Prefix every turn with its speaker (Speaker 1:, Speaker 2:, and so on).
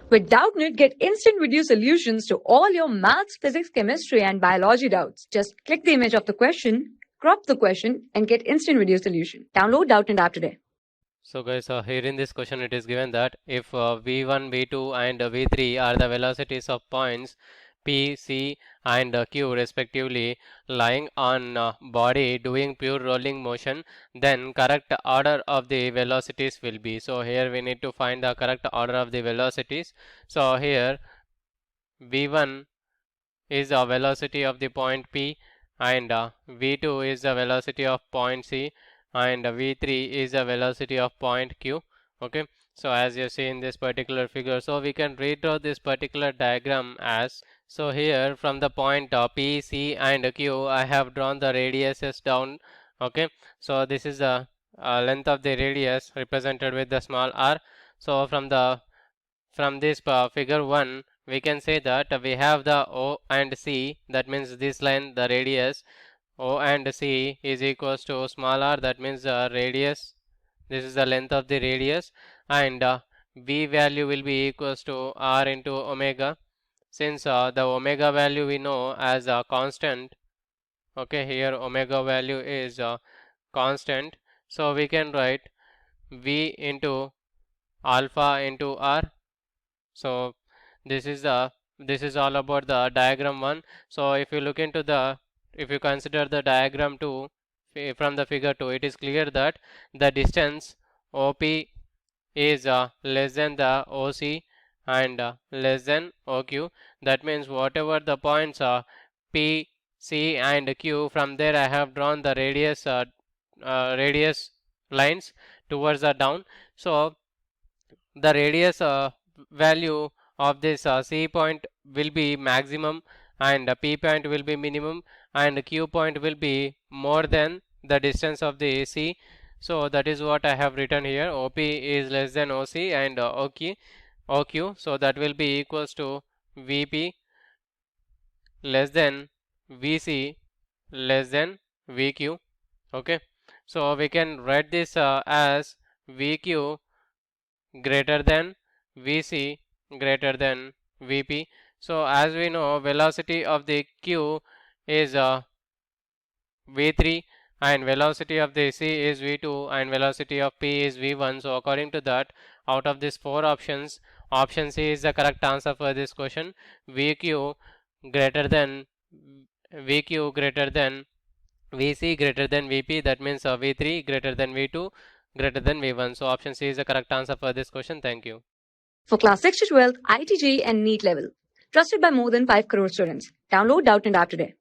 Speaker 1: With Doubtnut, get instant video solutions to all your maths, physics, chemistry, and biology doubts. Just click the image of the question, crop the question, and get instant video solution. Download Doubtnut app today.
Speaker 2: So guys, here in this question it is given that if v1, v2 and v3 are the velocities of points P, C and Q respectively lying on body doing pure rolling motion, then correct order of the velocities will be. So here we need to find the correct order of the velocities. So here v1 is the velocity of the point P and v2 is the velocity of point C and v3 is the velocity of point Q. Okay, so as you see in this particular figure, so we can redraw this particular diagram as, so here from the point P, C and Q I have drawn the radiuses down. Okay, so this is the length of the radius represented with the small r. So from this figure 1 we can say that we have the O and C, that means this line, the radius O and C is equals to small r, that means the radius, this is the length of the radius, and V value will be equals to r into omega. Since the omega value we know as a constant, okay, here omega value is constant, so we can write V into alpha into r. So this is all about the diagram 1. So if you look into if you consider the diagram 2 from the figure 2, it is clear that the distance OP is less than the OC and less than OQ. That means whatever the points are P, C and Q, from there I have drawn the radius lines towards the down. So the radius value of this C point will be maximum and P point will be minimum and Q point will be more than the distance of the C. So that is what I have written here. OP is less than OC and OQ. So that will be equals to VP less than VC less than VQ. Okay, so we can write this as VQ greater than Vc greater than Vp. So as we know, velocity of the Q is V3 and velocity of the C is V2 and velocity of P is V1. So according to that, out of these 4 options, option C is the correct answer for this question. VQ greater than VQ greater than Vc greater than Vp, that means V3 greater than V2 greater than V1. So option C is the correct answer for this question. Thank you.
Speaker 1: For class 6 to 12, IIT JEE and NEET level. Trusted by more than 5 crore students. Download Doubtnut app today.